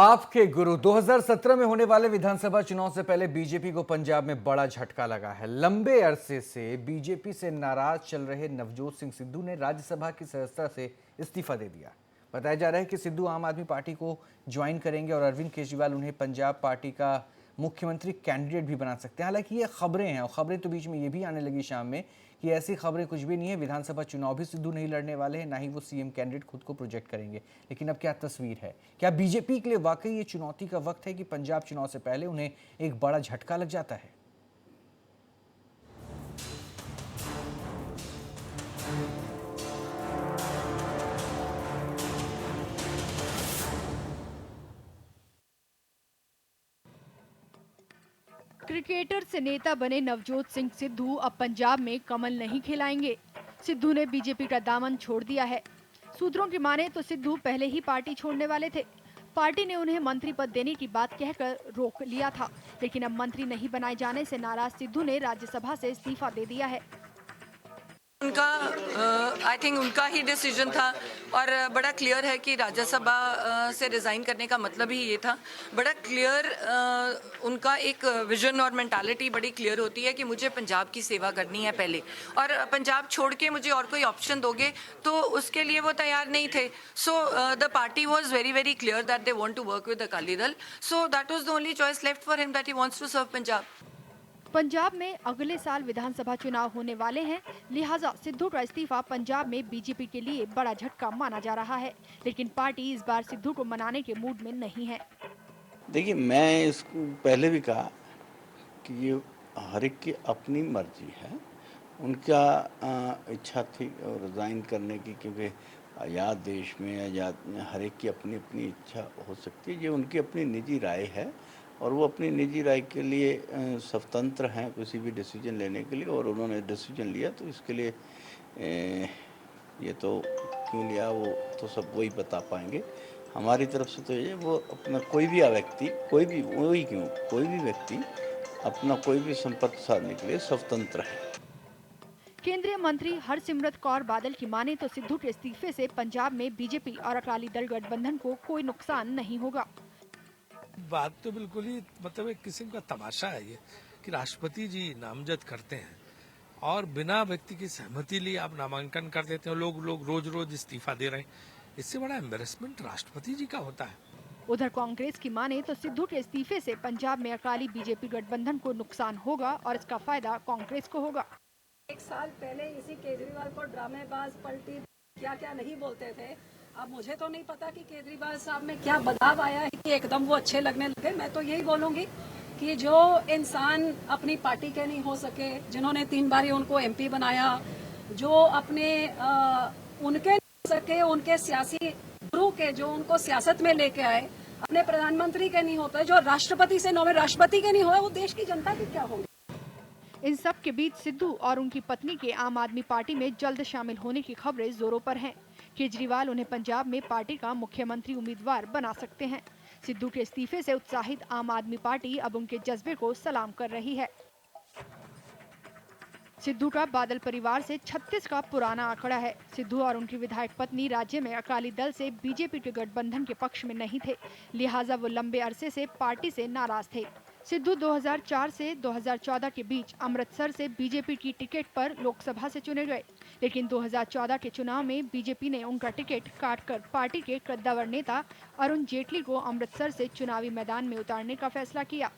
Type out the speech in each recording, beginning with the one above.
आपके गुरु 2017 में होने वाले विधानसभा चुनाव से पहले बीजेपी को पंजाब में बड़ा झटका लगा है। लंबे अरसे से बीजेपी से नाराज चल रहे नवजोत सिंह सिद्धू ने राज्यसभा की सदस्यता से इस्तीफा दे दिया। बताया जा रहा है कि सिद्धू आम आदमी पार्टी को ज्वाइन करेंगे और अरविंद केजरीवाल उन्हें पंजाब पार्टी का मुख्यमंत्री कैंडिडेट भी बना सकते हैं। हालांकि ये खबरें हैं और खबरें तो बीच में ये भी आने लगी शाम में कि ऐसी खबरें कुछ भी नहीं है, विधानसभा चुनाव भी सिद्धू नहीं लड़ने वाले हैं, ना ही वो सीएम कैंडिडेट खुद को प्रोजेक्ट करेंगे। लेकिन अब क्या तस्वीर है? क्या बीजेपी के लिए वाकई ये चुनौती का वक्त है कि पंजाब चुनाव से पहले उन्हें एक बड़ा झटका लग जाता है? क्रिकेटर से नेता बने नवजोत सिंह सिद्धू अब पंजाब में कमल नहीं खिलाएंगे। सिद्धू ने बीजेपी का दामन छोड़ दिया है। सूत्रों की माने तो सिद्धू पहले ही पार्टी छोड़ने वाले थे। पार्टी ने उन्हें मंत्री पद देने की बात कहकर रोक लिया था, लेकिन अब मंत्री नहीं बनाए जाने से नाराज सिद्धू ने राज्यसभा से इस्तीफा दे दिया है। उनका आई थिंक उनका ही डिसीजन था और बड़ा क्लियर है कि राज्यसभा से रिज़ाइन करने का मतलब ही ये था। बड़ा क्लियर उनका एक विजन और मेंटालिटी बड़ी क्लियर होती है कि मुझे पंजाब की सेवा करनी है पहले, और पंजाब छोड़ के मुझे और कोई ऑप्शन दोगे तो उसके लिए वो तैयार नहीं थे। So the party was very very clear that they want to work with Akali Dal. So that was the only choice left for him, that he wants to serve Punjab. Punjab में अगले साल विधानसभा चुनाव होने वाले हैं, लिहाजा सिद्धू का इस्तीफा पंजाब में बीजेपी के लिए बड़ा झटका माना जा रहा है। लेकिन पार्टी इस बार सिद्धू को मनाने के मूड में नहीं है। देखिए, मैं इसको पहले भी कहा कि ये हर एक की अपनी मर्जी है। उनका इच्छा थी रिज़ाइन करने की, क्योंकि आज़ाद देश में आज़ाद हर एक की अपनी अपनी इच्छा हो सकती है। ये उनकी अपनी निजी राय है और वो अपनी निजी राय के लिए स्वतंत्र हैं किसी भी डिसीजन लेने के लिए, और उन्होंने डिसीजन लिया तो इसके लिए ये तो क्यों लिया वो तो सब वही बता पाएंगे। हमारी तरफ से तो ये वो अपना कोई भी व्यक्ति कोई भी व्यक्ति अपना कोई भी संपर्क साधने के लिए स्वतंत्र है। केंद्रीय मंत्री हरसिमरत कौर बादल की माने तो सिद्धू के इस्तीफे से पंजाब में बीजेपी और अकाली दल गठबंधन को कोई नुकसान नहीं होगा। बात तो बिल्कुल ही मतलब एक किस्म का तमाशा है ये कि राष्ट्रपति जी नामजद करते हैं और बिना व्यक्ति की सहमति लिए आप नामांकन कर देते हैं। लोग रोज इस्तीफा दे रहे हैं। इससे बड़ा एम्बेरसमेंट राष्ट्रपति जी का होता है। उधर कांग्रेस की माने तो सिद्धू के इस्तीफे से पंजाब में अकाली बीजेपी गठबंधन को नुकसान होगा और इसका फायदा कांग्रेस को होगा। एक साल पहले इसी केजरीवाल को ड्रामेबाज पलटी क्या क्या नहीं बोलते थे। अब मुझे तो नहीं पता कि केजरीवाल साहब में क्या बदलाव आया है कि एकदम वो अच्छे लगने लगे। मैं तो यही बोलूंगी कि जो इंसान अपनी पार्टी के नहीं हो सके, जिन्होंने 3 बार उनको एमपी बनाया, जो अपने उनके नहीं हो सके, उनके सियासी गुरु के जो उनको सियासत में लेके आए, अपने प्रधानमंत्री के नहीं होता, जो राष्ट्रपति से नौवें राष्ट्रपति के नहीं हुआ, वो देश की जनता की क्या होगी। इन सब के बीच सिद्धू और उनकी पत्नी के आम आदमी पार्टी में जल्द शामिल होने की खबरें जोरों पर हैं। केजरीवाल उन्हें पंजाब में पार्टी का मुख्यमंत्री उम्मीदवार बना सकते हैं। सिद्धू के इस्तीफे से उत्साहित आम आदमी पार्टी अब उनके जज्बे को सलाम कर रही है। सिद्धू का बादल परिवार से 36 का पुराना आंकड़ा है। सिद्धू और उनकी विधायक पत्नी राज्य में अकाली दल से बीजेपी के गठबंधन के पक्ष में नहीं थे, लिहाजा वो लंबे अरसे से पार्टी से नाराज थे। सिद्धू 2004 से 2014 के बीच अमृतसर से बीजेपी की टिकट पर लोकसभा से चुने गए, लेकिन 2014 के चुनाव में बीजेपी ने उनका टिकट काटकर पार्टी के कद्दावर नेता अरुण जेटली को अमृतसर से चुनावी मैदान में उतारने का फैसला किया।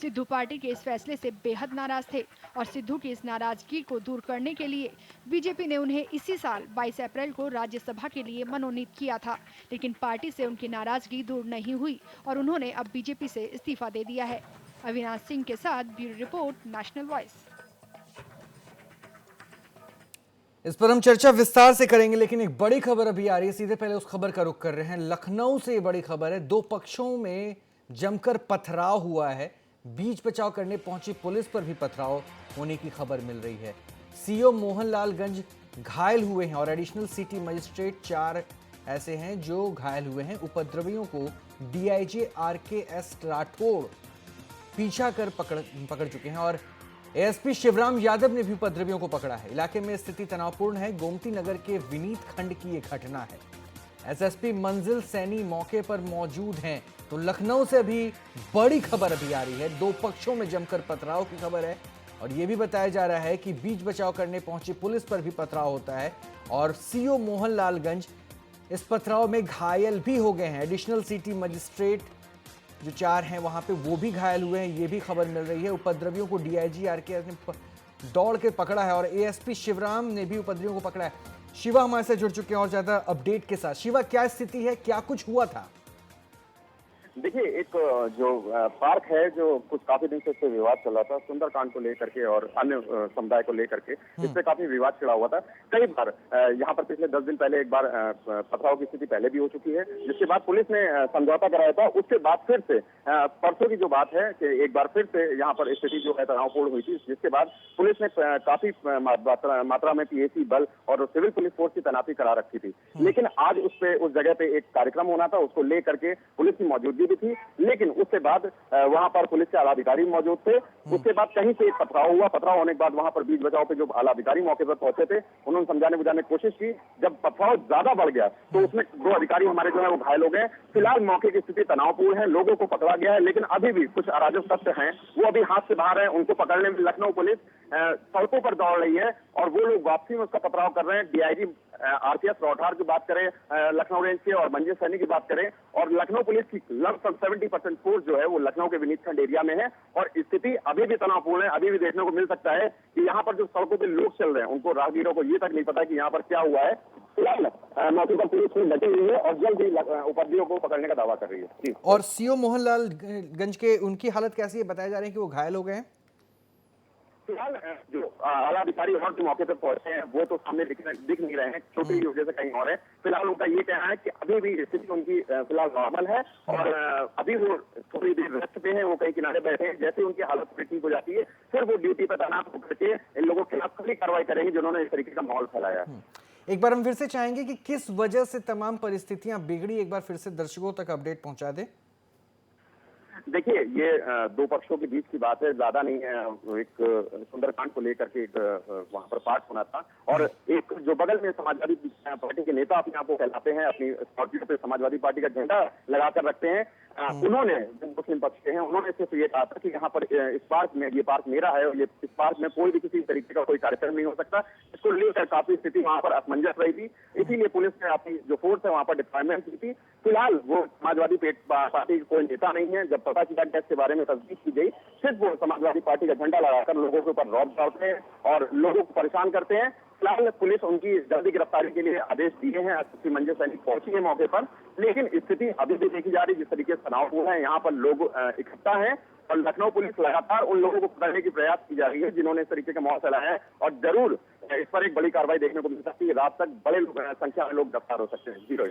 सिद्धू पार्टी के इस फैसले से बेहद नाराज थे और सिद्धू की इस नाराजगी को दूर करने के लिए बीजेपी ने उन्हें इसी साल 22 अप्रैल को राज्यसभा के लिए मनोनीत किया था, लेकिन पार्टी से उनकी नाराजगी दूर नहीं हुई और उन्होंने अब बीजेपी से इस्तीफा दे दिया है। अविनाश सिंह के साथ ब्यूरो रिपोर्ट, नेशनल वॉइस। इस पर हम चर्चा विस्तार से करेंगे, लेकिन एक बड़ी खबर अभी आ रही है। सीधे पहले उस खबर का रुख कर रहे हैं। लखनऊ से ये बड़ी खबर है। 2 पक्षों में जमकर पथराव हुआ है। बीच बचाव करने पहुंची पुलिस पर भी पथराव होने की खबर मिल रही है। सीओ मोहनलालगंज घायल हुए हैं और एडिशनल सिटी मजिस्ट्रेट 4 ऐसे हैं जो घायल हुए हैं। उपद्रवियों को डीआईजी RKS राठौड़ पीछा कर पकड़ चुके हैं और एएसपी शिवराम यादव ने भी उपद्रवियों को पकड़ा है। इलाके में स्थिति तनावपूर्ण है। गोमती नगर के विनीत खंड की ये घटना है। एसएसपी मंजिल सैनी मौके पर मौजूद हैं। तो लखनऊ से भी बड़ी खबर अभी आ रही है, दो पक्षों में जमकर पथराव की खबर है और यह भी बताया जा रहा है कि बीच बचाव करने पहुंची पुलिस पर भी पथराव होता है और सीओ मोहनलालगंज इस पथराव में घायल भी हो गए हैं। एडिशनल सिटी मजिस्ट्रेट जो 4 हैं वहां पे वो भी घायल हुए हैं, ये भी खबर मिल रही है। उपद्रवियों को डीआईजी आरके ने दौड़ के पकड़ा है और एएसपी शिवराम ने भी उपद्रवियों को पकड़ा है। शिवा हमारे से जुड़ चुके हैं और ज्यादा अपडेट के साथ। शिवा, क्या स्थिति है, क्या कुछ हुआ था? देखिए, एक जो पार्क है जो कुछ काफी दिन से इस पे विवाद चल रहा था सुंदरकांड को लेकर के और अन्य समुदाय को लेकर के, इस पे काफी विवाद छिड़ा हुआ था। कई बार यहाँ पर पिछले 10 दिन पहले एक बार पथराव की स्थिति पहले भी हो चुकी है, जिसके बाद पुलिस ने समझौता कराया था। उसके बाद फिर से परसों की जो बात है कि एक बार फिर से यहाँ पर स्थिति जो है तनावपूर्ण हुई थी, जिसके बाद पुलिस ने काफी मात्रा में पीएसी बल और सिविल पुलिस फोर्स की तैनाती करा रखी थी। लेकिन आज उस जगह पे एक कार्यक्रम होना था, उसको लेकर के पुलिस की मौजूदगी भी थी, लेकिन उसके बाद वहां पर पुलिस के आलाधिकारी मौजूद थे। उसके बाद कहीं से एक पथराव हुआ। पथराव होने के बाद वहां पर बीच बचाव पे जो आलाधिकारी मौके पर पहुंचे थे, उन्होंने समझाने बुझाने की कोशिश की। जब पथराव ज्यादा बढ़ गया तो उसमें 2 अधिकारी हमारे जो है वो घायल हो गए। फिलहाल मौके की स्थिति तनावपूर्ण है, लोगों को पकड़ा गया है, लेकिन अभी भी कुछ अराजक तत्व हैं वो अभी हाथ से बाहर है। उनको पकड़ने में लखनऊ पुलिस सड़कों पर दौड़ रही है और वो लोग वापसी में उसका पथराव कर रहे हैं। डीआईजी आरपीएस रौठार की बात करें लखनऊ रेंज के और मंजिल सैनी की बात करें, और लखनऊ पुलिस की लगभग 70% फोर्स जो है वो लखनऊ के विनीत खंड एरिया में है और स्थिति अभी भी तनावपूर्ण है। अभी भी देखने को मिल सकता है कि यहाँ पर जो सड़कों पे लोग चल रहे हैं उनको, राहगीरों को ये तक नहीं पता कि यहाँ पर क्या हुआ है। फिलहाल मौके पर पुलिस में डटी हुई है और जल्द ही उपद्रवियों को पकड़ने का दावा कर रही है जी। और सीओ मोहनलालगंज के उनकी हालत कैसी है? बताया जा रहा है कि वो घायल हो गए हैं। फिलहाल जो आलाधिकारी और जो मौके पर पहुंचे हैं वो तो सामने दिख नहीं रहे हैं, छोटी की वजह से कहीं और है। फिलहाल उनका ये कहना है कि अभी भी स्थिति उनकी फिलहाल नॉर्मल है और अभी वो थोड़ी देर रेस्ट पे हैं, वो कहीं किनारे बैठे हैं। जैसे उनकी हालत ठीक हो जाती है फिर वो ड्यूटी पर तैनात होकर के इन लोगों के खिलाफ कड़ी कार्रवाई करेंगे जिन्होंने इस तरीके का माहौल फैलाया है। एक बार हम फिर से चाहेंगे कि किस वजह से तमाम परिस्थितियां बिगड़ी, एक बार फिर से दर्शकों तक अपडेट पहुंचा दें। देखिए, ये 2 पक्षों के बीच की बात है, ज्यादा नहीं है। एक सुंदरकांड को लेकर के एक वहां पर पार्ट होना था और एक जो बगल में समाजवादी पार्टी के नेता अपने आप को कहलाते हैं, अपनी स्कॉर्पियो पे समाजवादी पार्टी का झंडा लगाकर रखते हैं, उन्होंने जो मुस्लिम पक्ष के हैं उन्होंने सिर्फ ये कहा था कि यहाँ पर इस पार्क में, ये पार्क मेरा है और ये इस पार्क में कोई भी किसी तरीके का कोई कार्यक्रम नहीं हो सकता। इसको लेकर काफी स्थिति वहां पर असमंजस रही थी, इसीलिए पुलिस ने अपनी जो फोर्स है वहां पर डिप्लॉयमेंट की थी। फिलहाल वो समाजवादी पार्टी कोई नेता नहीं है। जब पता चला कि इसके बारे में तस्दीक की गई, सिर्फ वो समाजवादी पार्टी का झंडा लगाकर लोगों के ऊपर रौब डालते हैं और लोगों को परेशान करते हैं। फिलहाल पुलिस उनकी जल्दी गिरफ्तारी के लिए आदेश दिए हैं। एसपी मंजिल सैनी पहुंची है मौके पर, लेकिन स्थिति अभी भी देखी जा रही, जिस तरीके से तनाव हुआ है यहाँ पर लोग इकट्ठा है और लखनऊ पुलिस लगातार उन लोगों को पकड़ने की प्रयास की जा रही है जिन्होंने इस तरीके का माहौल फैलाया है और जरूर इस पर एक बड़ी कार्रवाई देखने को मिल सकती है। रात तक बड़े संख्या में लोग गिरफ्तार हो सकते हैं। जीरो।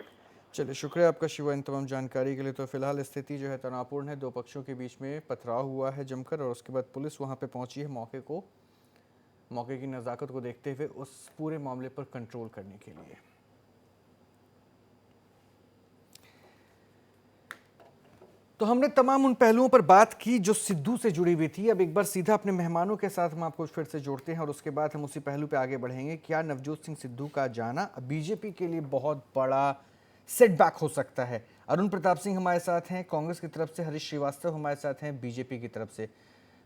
चलिए, शुक्रिया आपका शिवा इन तमाम जानकारी के लिए। तो फिलहाल स्थिति जो है तनावपूर्ण है, 2 पक्षों के बीच में पथराव हुआ है जमकर और उसके बाद पुलिस वहां पे पहुंची है मौके की नज़ाकत को देखते हुए उस पूरे मामले पर कंट्रोल करने के लिए। तो हमने तमाम उन पहलुओं पर बात की जो सिद्धू से जुड़ी हुई थी। अब एक बार सीधा अपने मेहमानों के साथ हम आपको फिर से जोड़ते हैं और उसके बाद हम उसी पहलू पे आगे बढ़ेंगे। क्या नवजोत सिंह सिद्धू का जाना बीजेपी के लिए बहुत बड़ा सेटबैक हो सकता है? अरुण प्रताप सिंह हमारे साथ हैं कांग्रेस की तरफ से, हरीश श्रीवास्तव हमारे साथ हैं बीजेपी की तरफ से।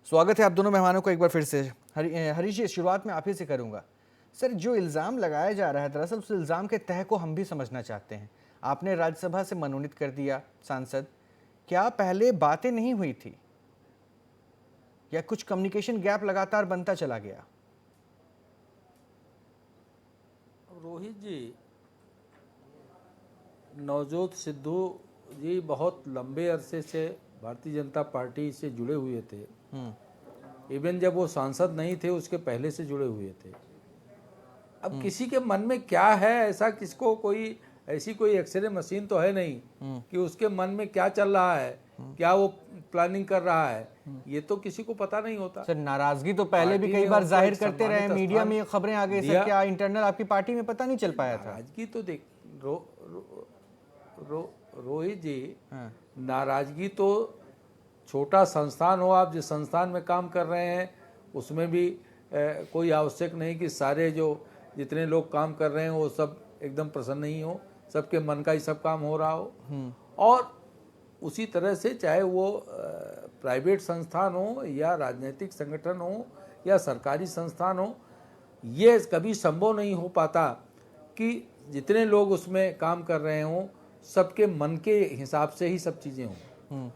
स्वागत है आप दोनों मेहमानों को एक बार फिर से। हरीश जी, शुरुआत में आप ही से करूंगा। सर, जो इल्ज़ाम लगाया जा रहा है, दरअसल उस इल्ज़ाम के तह को हम भी समझना चाहते हैं। आपने राज्यसभा से मनोनीत कर दिया सांसद, क्या पहले बातें नहीं हुई थी या कुछ कम्युनिकेशन गैप लगातार बनता चला गया? रोहित जी, नवजोत सिद्धू जी बहुत लंबे अरसे से भारतीय जनता पार्टी से जुड़े हुए थे। इवन जब वो सांसद नहीं थे उसके पहले से जुड़े हुए थे। अब किसी के मन में क्या है ऐसा, किसको कोई ऐसी कोई एक्सरे मशीन तो है नहीं कि उसके मन में क्या चल रहा है, क्या वो प्लानिंग कर रहा है, ये तो किसी को पता नहीं होता। सर, नाराजगी तो पहले भी कई बार जाहिर करते रहे, मीडिया में खबरें आ गई सर, क्या इंटरनल आपकी पार्टी में पता नहीं चल पाया था? नाराजगी तो देख रोहित जी, नाराजगी तो छोटा संस्थान हो, आप जिस संस्थान में काम कर रहे हैं उसमें भी कोई आवश्यक नहीं कि सारे जो जितने लोग काम कर रहे हैं वो सब एकदम प्रसन्न ही हो। सबके मन का ही सब काम हो रहा हो। और उसी तरह से चाहे वो प्राइवेट संस्थान हो या राजनीतिक संगठन हो या सरकारी संस्थान हो, ये कभी संभव नहीं हो पाता कि जितने लोग उसमें काम कर रहे हों सबके मन के हिसाब से ही सब चीज़ें हों।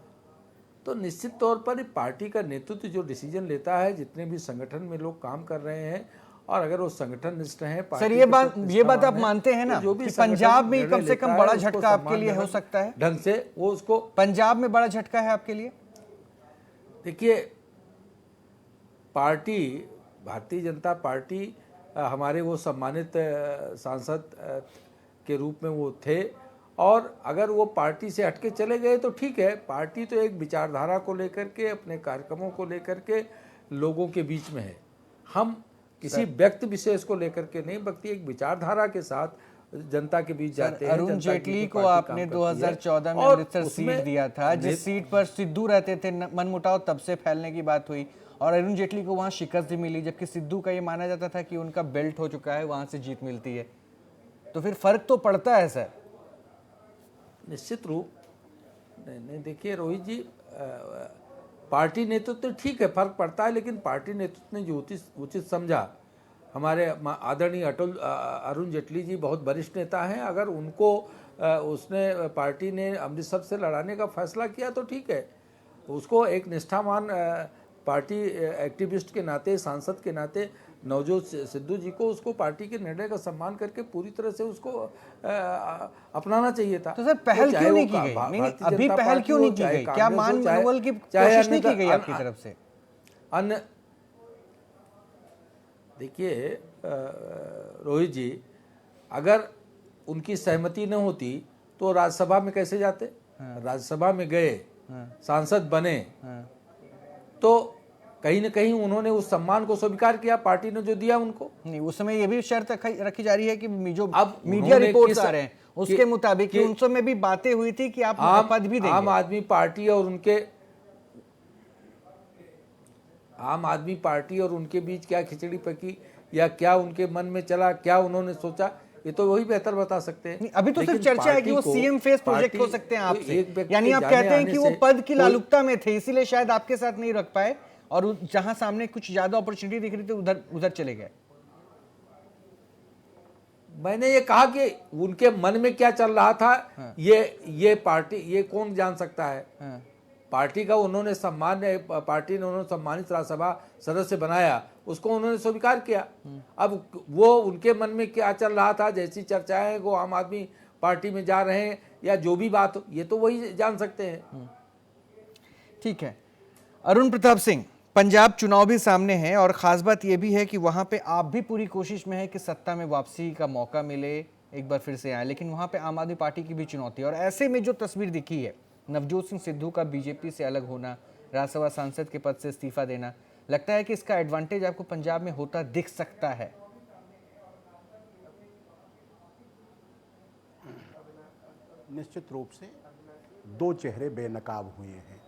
तो निश्चित तौर पर पार्टी का नेतृत्व जो डिसीजन लेता है, जितने भी संगठन में लोग काम कर रहे हैं, और अगर वो संगठन निष्ठ हैं, सर ये बात आप मानते हैं ना कि पंजाब में कम से कम बड़ा झटका आपके लिए हो सकता है? ढंग से वो उसको, पंजाब में बड़ा झटका है आपके लिए? देखिए, पार्टी भारतीय जनता पार्टी हमारे वो सम्मानित सांसद के रूप में वो थे, और अगर वो पार्टी से हटके चले गए तो ठीक है। पार्टी तो एक विचारधारा को लेकर के, अपने कार्यक्रमों को लेकर के लोगों के बीच में है। हम किसी व्यक्ति विशेष को लेकर के नहीं, बल्कि एक विचारधारा के साथ जनता के बीच जाते हैं। अरुण जेटली को आपने 2014 में अमृतसर सीट दिया था, जिस सीट पर सिद्धू रहते थे, मनमुटाव तब से फैलने की बात हुई और अरुण जेटली को वहां शिकस्त भी मिली, जबकि सिद्धू का ये माना जाता था कि उनका बेल्ट हो चुका है, वहां से जीत मिलती है। तो फिर फर्क तो पड़ता है सर। निश्चित रूप नहीं, देखिए रोहित जी, पार्टी नेतृत्व तो ठीक है, फर्क पड़ता है, लेकिन पार्टी नेतृत्व ने जो उचित समझा, हमारे आदरणीय अरुण जेटली जी बहुत वरिष्ठ नेता हैं, अगर उनको उसने पार्टी ने अमृतसर से लड़ाने का फैसला किया तो ठीक है। उसको एक निष्ठावान पार्टी एक्टिविस्ट के नाते, सांसद के नाते नवजोत सिद्धू जी को उसको पार्टी के निर्णय का सम्मान करके पूरी तरह से उसको अपनाना चाहिए था। तो सर पहल क्यों नहीं की गई? नहीं, अभी पहल क्यों नहीं की गई? क्या मान मनोबल की कोशिश नहीं की गई आपकी तरफ से? अन्य देखिए रोहित जी, अगर उनकी सहमति न होती तो राज्यसभा में कैसे जाते? राज्यसभा में गए, सांसद बने, तो कहीं न कहीं उन्होंने उस सम्मान को स्वीकार किया, पार्टी ने जो दिया उनको। नहीं, उस समय ये भी शर्त रखी जा रही है कि जो अब मीडिया रिपोर्ट्स आ रहे हैं उसके मुताबिक कि उन समय भी बातें हुई थी कि आप पद भी देंगे। आम आदमी पार्टी और उनके बीच क्या खिचड़ी पकी या क्या उनके मन में चला, क्या उन्होंने सोचा, ये तो वही बेहतर बता सकते हैं। अभी तो सिर्फ चर्चा है कि वो सीएम फेस प्रोजेक्ट हो सकते हैं आपसे, यानी आप कहते हैं कि वो पद की लालुकता में थे, इसीलिए शायद आपके साथ नहीं रख पाए, और जहां सामने कुछ ज्यादा अपॉर्चुनिटी दिख रही थी उधर चले गए। मैंने ये कहा कि उनके मन में क्या चल रहा था, हाँ। ये पार्टी, ये कौन जान सकता है? हाँ। पार्टी का उन्होंने पार्टी ने उन्होंने सम्मानित राज्यसभा सदस्य बनाया, उसको उन्होंने स्वीकार किया। अब वो उनके मन में क्या चल रहा था, जैसी चर्चाएं वो आम आदमी पार्टी में जा रहे हैं या जो भी बात हो, ये तो वही जान सकते हैं। ठीक है। अरुण प्रताप सिंह, पंजाब चुनाव भी सामने है और खास बात यह भी है कि वहां पे आप भी पूरी कोशिश में है कि सत्ता में वापसी का मौका मिले, एक बार फिर से आए, लेकिन वहां पे आम आदमी पार्टी की भी चुनौती है। और ऐसे में जो तस्वीर दिखी है, नवजोत सिंह सिद्धू का बीजेपी से अलग होना, राज्यसभा सांसद के पद से इस्तीफा देना, लगता है कि इसका एडवांटेज आपको पंजाब में होता दिख सकता है? निश्चित रूप से दो चेहरे बेनकाब हुए हैं।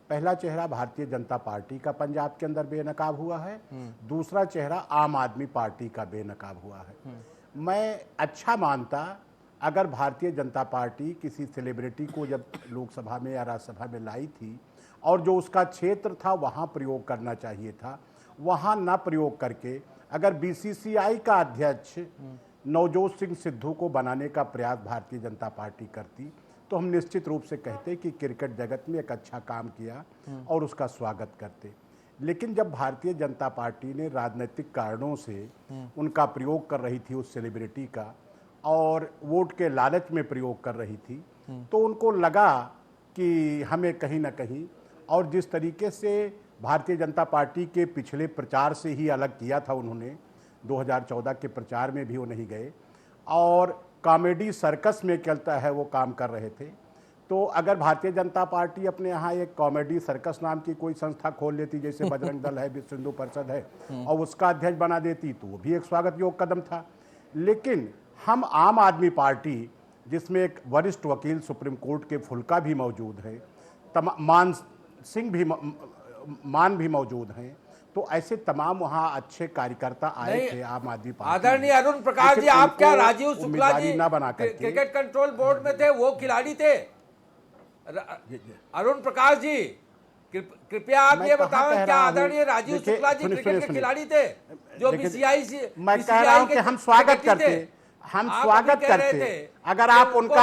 पहला चेहरा भारतीय जनता पार्टी का पंजाब के अंदर बेनकाब हुआ है, दूसरा चेहरा आम आदमी पार्टी का बेनकाब हुआ है। मैं अच्छा मानता अगर भारतीय जनता पार्टी किसी सेलिब्रिटी को जब लोकसभा में या राज्यसभा में लाई थी और जो उसका क्षेत्र था वहाँ प्रयोग करना चाहिए था, वहाँ ना प्रयोग करके अगर बीसीसीआई का अध्यक्ष नवजोत सिंह सिद्धू को बनाने का प्रयास भारतीय जनता पार्टी करती तो हम निश्चित रूप से कहते कि क्रिकेट जगत में एक अच्छा काम किया और उसका स्वागत करते। लेकिन जब भारतीय जनता पार्टी ने राजनीतिक कारणों से उनका प्रयोग कर रही थी उस सेलिब्रिटी का और वोट के लालच में प्रयोग कर रही थी, तो उनको लगा कि हमें कहीं ना कहीं, और जिस तरीके से भारतीय जनता पार्टी के पिछले प्रचार से ही अलग किया था उन्होंने, 2014 के प्रचार में भी वो नहीं गए और कॉमेडी सर्कस में चलता है वो काम कर रहे थे। तो अगर भारतीय जनता पार्टी अपने यहाँ एक कॉमेडी सर्कस नाम की कोई संस्था खोल लेती, जैसे बजरंग दल है, विश्व हिंदू परिषद है, और उसका अध्यक्ष बना देती तो वो भी एक स्वागत योग्य कदम था। लेकिन हम आम आदमी पार्टी, जिसमें एक वरिष्ठ वकील सुप्रीम कोर्ट के फुल्का भी मौजूद है, मान भी मौजूद हैं, तो ऐसे तमाम वहाँ अच्छे कार्यकर्ता आए नहीं, थे आम आदमी पार्टी आदरणीय में। अरुण प्रकाश जी, लेकिन आप क्या उनको राजीव शुक्ला उम्मीदवारी जी ना बना करके क्रिकेट कंट्रोल बोर्ड में थे, वो खिलाड़ी थे? अरुण प्रकाश जी, कृपया आप मैं ये कहाँ बताओ, कह क्या रहा हूँ? आदरणीय राजीव देखिए, शुक्ला जी सुनिए, क्रिकेट के सुनिए। खिलाड़ी थे जो देखिए, बीसीसीआई से मैं कह रहा हूं कि हम स्वागत करते, हम आप स्वागत अभी कह रहे करते थे अगर कि आप उनको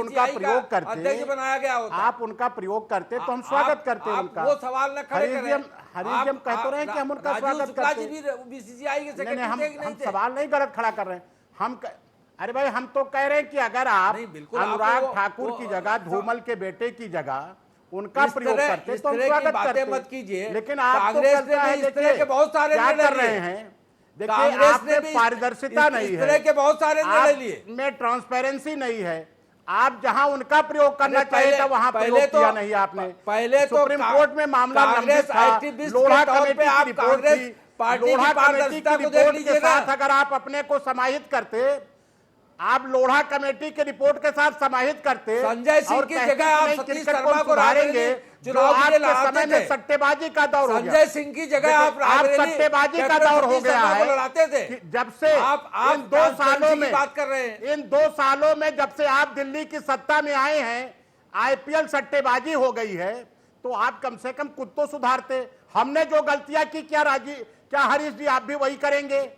उनका BCCI प्रयोग का करते, अध्यक्ष बनाया गया होता। आप उनका प्रयोग करते तो हम स्वागत करते आप उनका। वो सवाल न खड़े करें। हरीश जी हम कहते रहे कि हम उनका स्वागत शुक्ला जी करते। भी बीसीसीआई के नहीं, सेक्रेटरी हम थे कि नहीं थे? सवाल नहीं गलत खड़ा कर रहे हैं। अरे भाई, हम तो कह रहे हैं कि अगर आप नहीं, बिल्कुल, आप अनुराग वो- ठाकुर वो- की जगह धूमल के बेटे की जगह उनका प्रयोग करते इस तो हम तरह की स्वागत बातें करते। मत कीजिए। लेकिन आप तो कांग्रेस ने कहता है, भी इस तरह देखिए, के बहुत सारे क्या निर्णय कर रहे लिए। हैं। देखिए, कांग्रेस आप ने में भी पारदर्शिता इस नहीं है, तरह के बहुत सारे निर्णय लिए। आप में ट्रांसपेरेंसी नहीं है। आप जहां उनका प्रयोग करना अरे चाहिए था पहले- वहां पहले प्रयोग तो- किया नहीं आपने। पहले तो सुप्रीम कोर्ट में मामला कांग्रेस लंबित था, एक्टिविस्ट लोढ़ा के तौर पे कमेटी की आप रिपोर्ट कांग्रेस थी। पार्टी की लोढ़ा कमेटी पारदर्शिता की को देख रिपोर्ट के लीजिए ना। साथ अगर आप अपने को समाहित करते, आप लोढ़ा कमेटी की रिपोर्ट के साथ समाहित करते संजय सिंह और की कहते जगह कि आप नहीं, सतीश क्रिकेट शर्मा को सुधारेंगे, रायबरेली जो चुनाव के लिए आपके लड़ाते समय में थे। सट्टेबाजी का दौर हो गया। संजय सिंह की जगह आप रायबरेली सट्टेबाजी का कैप्टन दौर हो सतीश गया शर्मा को है लड़ाते थे। कि जब से आप इन 2 ट्रांसपेरेंसी सालों की में बात कर रहे हैं। इन 2 सालों में जब से आप दिल्ली की सत्ता में आए हैं, आईपीएल सट्टेबाजी हो गई है, तो आप कम से कम खुद तो सुधारते। हमने जो गलतियां की, क्या हरीश जी आप भी वही करेंगे?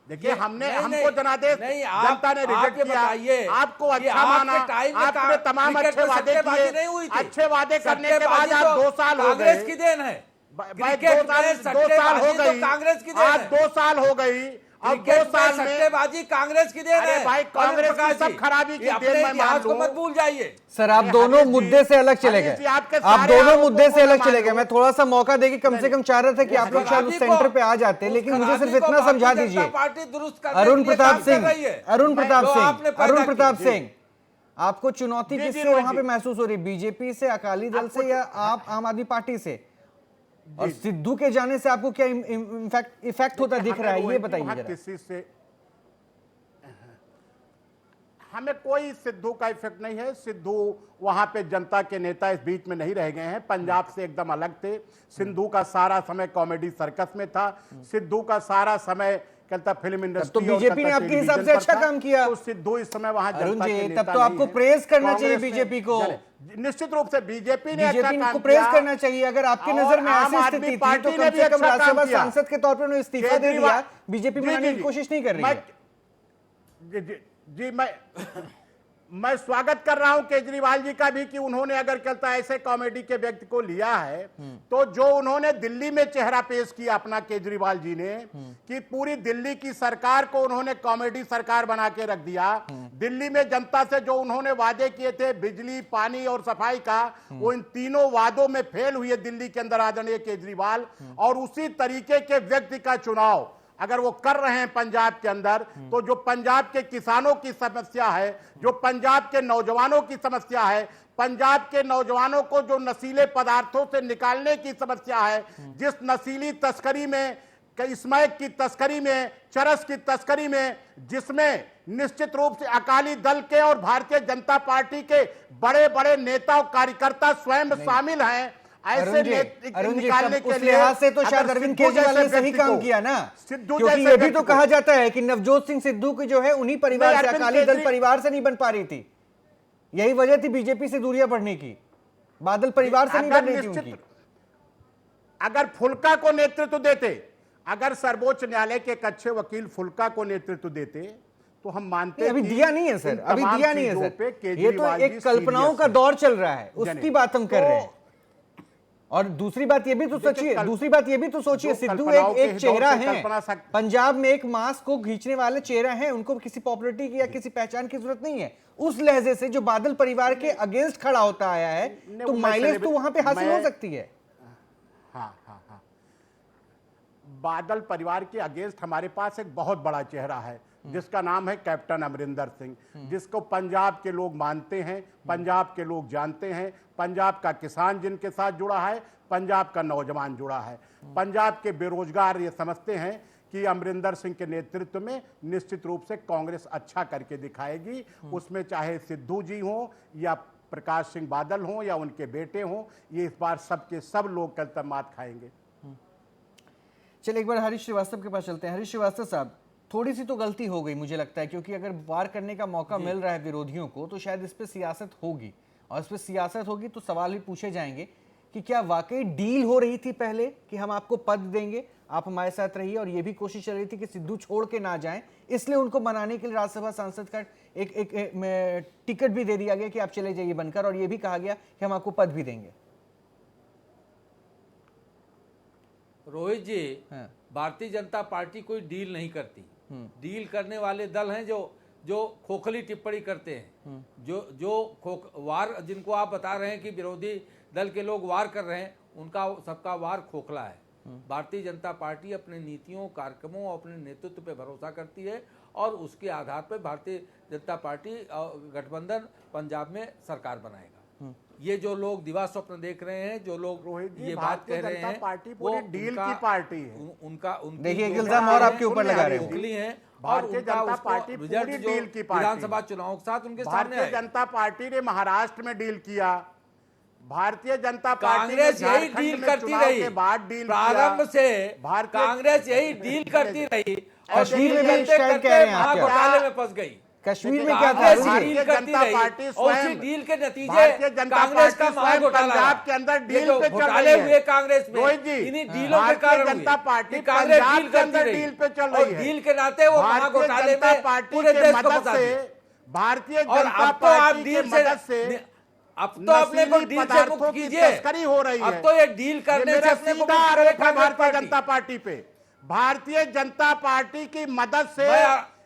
देखिए, हमने नहीं, हमको जनादेश नहीं, जनता ने आप रिजेक्ट ये किया, बताइए आपको कि अच्छा आपके माना, टाइम में आपने तमाम क्रिकेट अच्छे में वादे सट्टेबाजी नहीं हुई किए। थी। अच्छे वादे करने के बाद सट्टेबाजी आज तो 2 साल हो गए। कांग्रेस की देन है। भाई, क्रिकेट 2 साल में हो सट्टेबाजी तो गई, कांग्रेस की देन आज है। 2 साल हो गई और 2 क्रिकेट में साल में सट्टेबाजी कांग्रेस की देन अरे है। भाई, अरुण कांग्रेस की प्रकाश सब जी, खराबी की ये अपने देन मैं इतिहास मान को लूं। मत भूल जाइए। सर, आप नहीं, दोनों हरीश जी- मुद्दे से अलग चले हरीश गए। जी, आपके आप सारे दोनों आरोपों मुद्दे को से अलग मान चले गए। लूं। मैं थोड़ा सा मौका देके कम से कम चाह रहा था कि आप लोग शायद उस सेंटर पे आ जाते, लेकिन मुझे सिर्फ इतना समझा दीजिए। पार्टी दुरुस्त करने अरुण के लिए प्रताप काम कर सिंह, रही है। अरुण प्रताप जो आपने सिंह, पैदा अरुण की। प्रताप जी। सिंह, आपको चुनौती जी, जी, किससे रोहित वहां पे जी। महसूस हो रही? बीजेपी से, अकाली दल से, या आप आम आदमी पार्टी से? और सिद्धू के जाने से आपको क्या इफेक्ट होता दिख रहा है, ये बताइए वहाँ जरा। किसी से हमें कोई सिद्धू का इफेक्ट नहीं है। सिद्धू वहां पे जनता के नेता इस बीच में नहीं रह गए हैं। पंजाब से एकदम अलग थे। सिद्धू का सारा समय कॉमेडी सर्कस में था। सिद्धू का सारा समय कहता फिल्म इंडस्ट्री। तो बीजेपी ने आपके हिसाब से अच्छा काम किया। तो सिद्धू इस समय वहां अरुण जनता जी, के नेता तब तो आपको नहीं हैं। प्रेज करना चाहिए कांग्रेस ने- बीजेपी को। निश्चित रूप से बीजेपी ने अच्छा बीजेपी काम को प्रेज किया। करना चाहिए। अगर आपकी और नजर में आम ऐसी आदमी स्थिति थी, पार्टी तो ने कम भी से कम अच्छा काम राज्यसभा किया। सांसद के तौर पर उन्होंने इस्तीफा दे दिया। बीजेपी जी, बनाने जी, की जी। कोशिश नहीं कर रही है। जी, मैं स्वागत कर रहा हूं केजरीवाल जी का भी कि उन्होंने अगर कहता ऐसे कॉमेडी के व्यक्ति को लिया है, तो जो उन्होंने दिल्ली में चेहरा पेश किया अपना केजरीवाल जी ने, कि पूरी दिल्ली की सरकार को उन्होंने कॉमेडी सरकार बना के रख दिया। दिल्ली में जनता से जो उन्होंने वादे किए थे, बिजली, पानी और सफाई का, वो इन तीनों वादों में फेल हुए दिल्ली के अंदर आदरणीय केजरीवाल। और उसी तरीके के व्यक्ति का चुनाव अगर वो कर रहे हैं पंजाब के अंदर, तो जो पंजाब के किसानों की समस्या है, जो पंजाब के नौजवानों की समस्या है, पंजाब के नौजवानों को जो नशीले पदार्थों से निकालने की समस्या है, जिस नशीली तस्करी में, स्मैक की तस्करी में, चरस की तस्करी में, जिसमें निश्चित रूप से अकाली दल के और भारतीय जनता पार्टी के बड़े बड़े नेता और कार्यकर्ता स्वयं शामिल हैं, ऐसे निकालने के उस लिए लिहाज से तो शायद अगर अरविंद सिद्धू केजरीवाल ने जैसे सही व्यक्ति काम को- किया ना, सिद्धू क्योंकि जैसे ये भी व्यक्ति तो को- कहा जाता है कि नवजोत सिंह सिद्धू की जो है उन्हीं परिवार से, अरविंद अकाली दल केजरी- परिवार से नहीं बन पा रही थी। यही वजह थी बीजेपी से दूरियां बढ़ने की। बादल परिवार से नहीं अगर बन रही थी निश्चित- उनकी। अगर फुल्का को नेतृत्व देते, अगर सर्वोच्च न्यायालय के एक अच्छे वकील फुल्का को नेतृत्व देते, तो हम मानते अभी कि दिया नहीं है सर, इन अभी तमाम दिया नहीं है चीजों पे सर। ये तो केजरीवाल एक जी कल्पनाओं सीरियस का हैं। दौर चल रहा है, उसकी जाने। बात हम कर रहे हैं। और दूसरी बात ये भी तो सोचिए, दूसरी बात ये भी तो सोचिए, सिद्धू एक चेहरा है, पंजाब में एक मास को खींचने वाले चेहरा हैं, उनको किसी पॉपुलरिटी की या किसी पहचान की जरूरत नहीं है। उस लहजे से जो बादल परिवार के अगेंस्ट खड़ा होता आया है, तो माइलेज तो वहां पे हासिल हो सकती है। हाँ, बादल परिवार के अगेंस्ट हमारे पास एक बहुत बड़ा चेहरा है, जिसका नाम है कैप्टन अमरिंदर सिंह, जिसको पंजाब के लोग मानते हैं, पंजाब के लोग जानते हैं, पंजाब का किसान जिनके साथ जुड़ा है, पंजाब का नौजवान जुड़ा है, पंजाब के बेरोजगार ये समझते हैं कि अमरिंदर सिंह के नेतृत्व में निश्चित रूप से कांग्रेस अच्छा करके दिखाएगी। उसमें चाहे सिद्धू जी हों या प्रकाश सिंह बादल हों या उनके बेटे हों, ये इस बार सबके सब लोग कल तक मात खाएंगे। चलिए एक बार हरीश श्रीवास्तव के पास चलते हैं। हरीश श्रीवास्तव साहब, थोड़ी सी तो गलती हो गई मुझे लगता है, क्योंकि अगर वार करने का मौका मिल रहा है विरोधियों को तो शायद इस पर सियासत होगी, और इस पर सियासत होगी तो सवाल भी पूछे जाएंगे कि क्या वाकई डील हो रही थी पहले कि हम आपको पद देंगे, आप हमारे साथ रहिए, और ये भी कोशिश चल रही थी कि सिद्धू छोड़ के ना जाएं, इसलिए उनको मनाने के लिए राज्यसभा सांसद का एक टिकट भी दे दिया गया कि आप चले जाइए बनकर, और ये भी कहा गया कि हम आपको पद भी देंगे। रोहित जी, हाँ। भारतीय जनता पार्टी कोई डील नहीं करती। डील करने वाले दल हैं जो खोखली टिप्पणी करते हैं, वार जिनको आप बता रहे हैं कि विरोधी दल के लोग वार कर रहे हैं, उनका सबका वार खोखला है। भारतीय जनता पार्टी अपने नीतियों, कार्यक्रमों और अपने नेतृत्व पे भरोसा करती है, और उसके आधार पर भारतीय जनता पार्टी गठबंधन पंजाब में सरकार बनाएगा। ये जो लोग दिवा स्वप्न देख रहे हैं, जो लोग ये बात कह रहे हैं, पार्टी पूरी डील की पार्टी है। उनका देखिए एक इल्जाम और आपके ऊपर लगा रहे खोखली हैं। हैं, और भारतीय उनका जनता उसको पार्टी रिजल्ट पूरी जो डील की पार्टी। विधानसभा चुनाव के साथ उनके सामने भारतीय आएगा। जनता पार्टी ने महाराष्ट्र में डील किया, भारतीय जनता पार्टी ने कांग्रेस यही झारखंड डील में करती चुनाव रही के बाद डील प्रारंभ से। भारतीय कांग्रेस यही डील करती रही, और कश्मीर डील में भी करते शायद कह रहे हैं आप क्या? महाघोटाले में फंस गई। कश्मीर में क्या था? कांग्रेस रुकिए। डील करती जनता रही, पार्टी और उसी स्वयं- डील के नतीजे भारतीय जनता कांग्रेस का पार्टी स्वयं महाघोटाला पंजाब के अंदर ये डील जो पे चल घोटाले रही है। हुए कांग्रेस में, रोहित जी, इन्हीं डीलों के भारतीय कारण जनता हुए पार्टी कि कांग्रेस पंजाब डील के अंदर करती रही, डील पे चल और रही है। डील के नाते वो भारतीय महाघोटाले जनता में पार्टी पूरे के देश को मदद फंसा से, दिया। भारतीय और जनता अब तो आप पार्टी की डील मदद से अब तो अपने को नशीली डील से पदार्थों मुक्त की कीजिए। तस्करी हो रही है। अब तो ये डील करने ये से मेरा अपने को सीधा मुक्त करे आरोप है कांग्रेस भारतीय पार्टी। जनता पार्टी पे। भारतीय जनता पार्टी की मदद से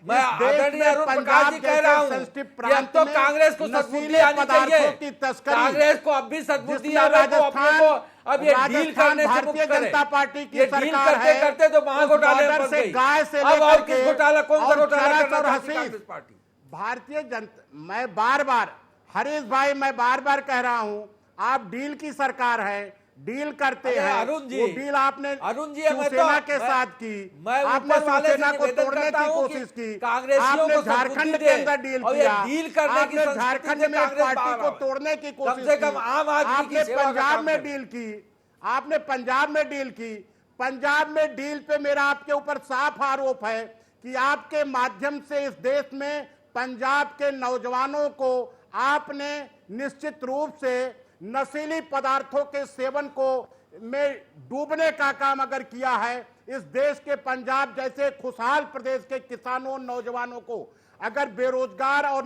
मैं इस देश आदरणीय में अरुण प्रकाश पंजाब जी कह रहा हूं सेंसिटिव कि अब प्रांत तो में कांग्रेस को सद्बुद्धि नशीले आनी पदार्थों चाहिए। की तस्करी, कांग्रेस को अब भी सद्बुद्धि जिसमें आवे तो अपने को अब ये डील राजस्थान करने से मुक्त भारतीय करे। जनता पार्टी की ये डील सरकार करते है। करते तो महाघोटाले में उस फंस बॉर्डर से गई। गाय से अब लेकर और किस के घोटाला, कौन सा और घोटाला चरस करना और चाहती हसीस। कांग्रेस पार्टी? भारतीय जनता, मैं बार बार हरीश भाई, मैं बार बार कह रहा हूं, आप डील की सरकार है, डील करते अरे हैं। अरुण जी, वो डील आपने अरुण जी, शिवसेना के साथ की, आपने शिवसेना को तोड़ने की कोशिश की, आपने झारखंड के अंदर डील किया, आपने झारखंड में एक पार्टी को तोड़ने की कोशिश से कम आम की, आदमी की आपने सेवा का पंजाब काम में करें। डील की, आपने पंजाब में डील की। पंजाब में डील पे मेरा आपके ऊपर साफ आरोप है कि आपके माध्यम से इस देश में पंजाब के नौजवानों को आपने निश्चित रूप से नशीली पदार्थों के सेवन को में डूबने का काम अगर किया है, इस देश के पंजाब जैसे खुशहाल प्रदेश के किसानों, नौजवानों को अगर बेरोजगार और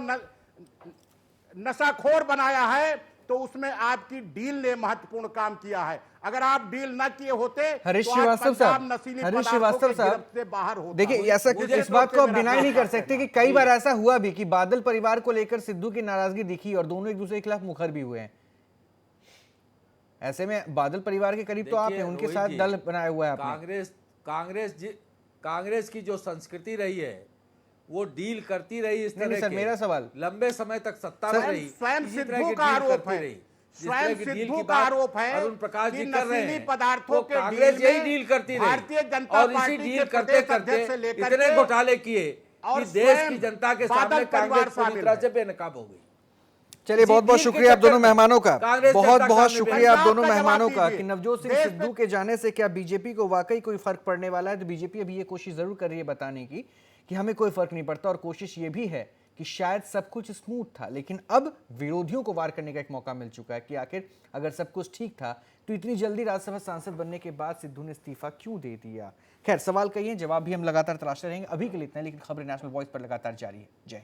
नशाखोर बनाया है, तो उसमें आपकी डील ने महत्वपूर्ण काम किया है। अगर आप डील न किए होते हरीश तो आज श्रीवास्तव पंजाब साहब, नशीली हरीश पदार्थों श्रीवास्तव के साहब, गिरफ्त से बाहर होता। देखिए ऐसा इस बात को आप डिनाई नहीं कर सकते कि कई बार ऐसा हुआ भी कि बादल परिवार को लेकर सिद्धू की नाराजगी दिखी और दोनों एक दूसरे के खिलाफ मुखर भी हुए हैं। ऐसे में बादल परिवार के करीब तो आप हैं, उनके साथ दल बनाया हुआ है आपने। कांग्रेस की जो संस्कृति रही है, वो डील करती रही इस नहीं तरह सर, के मेरा सवाल लंबे समय तक सत्ता में रही, स्वयं इसी तरह सिद्धू की का डील आरोप करती है, रही। जिस स्वयं तरह की डील सिद्धू की का बात आरोप है अरुण प्रकाश कि जी कर रहे नशीली हैं, पदार्थों वो के कांग्रेस डील यही में डील करती रही, भारतीय जनता और इसी पार्टी डील के करते प्रदेश करते अध्यक्ष से लेकर इतने के घोटाले किए और कि देश स्वयं की जनता के बादल सामने परिवार कांग्रेस पूरी शामिल तरह है। से बेनकाब हो गई। चलिए बहुत बहुत इसी डील के शुक्रिया आप चक्कर दोनों में मेहमानों का, कांग्रेस बहुत जनता बहुत सामने शुक्रिया आप पंजाब दोनों का जवाब मेहमानों का दीजिए। कि नवजोत सिंह देश सिद्धू के जाने से क्या बीजेपी को वाकई कोई फर्क पड़ने वाला है। तो बीजेपी अभी ये कोशिश जरूर कर रही है बताने की कि हमें कोई फर्क नहीं पड़ता, और कोशिश ये भी है कि शायद सब कुछ स्मूथ था, लेकिन अब विरोधियों को वार करने का एक मौका मिल चुका है कि आखिर अगर सब कुछ ठीक था तो इतनी जल्दी राज्यसभा सांसद बनने के बाद सिद्धू ने इस्तीफा क्यों दे दिया। खैर, सवाल कहिए, जवाब भी हम लगातार तलाशते रहेंगे। अभी के लिए इतना, लेकिन खबरें नेशनल वॉइस पर लगातार जारी है। जय।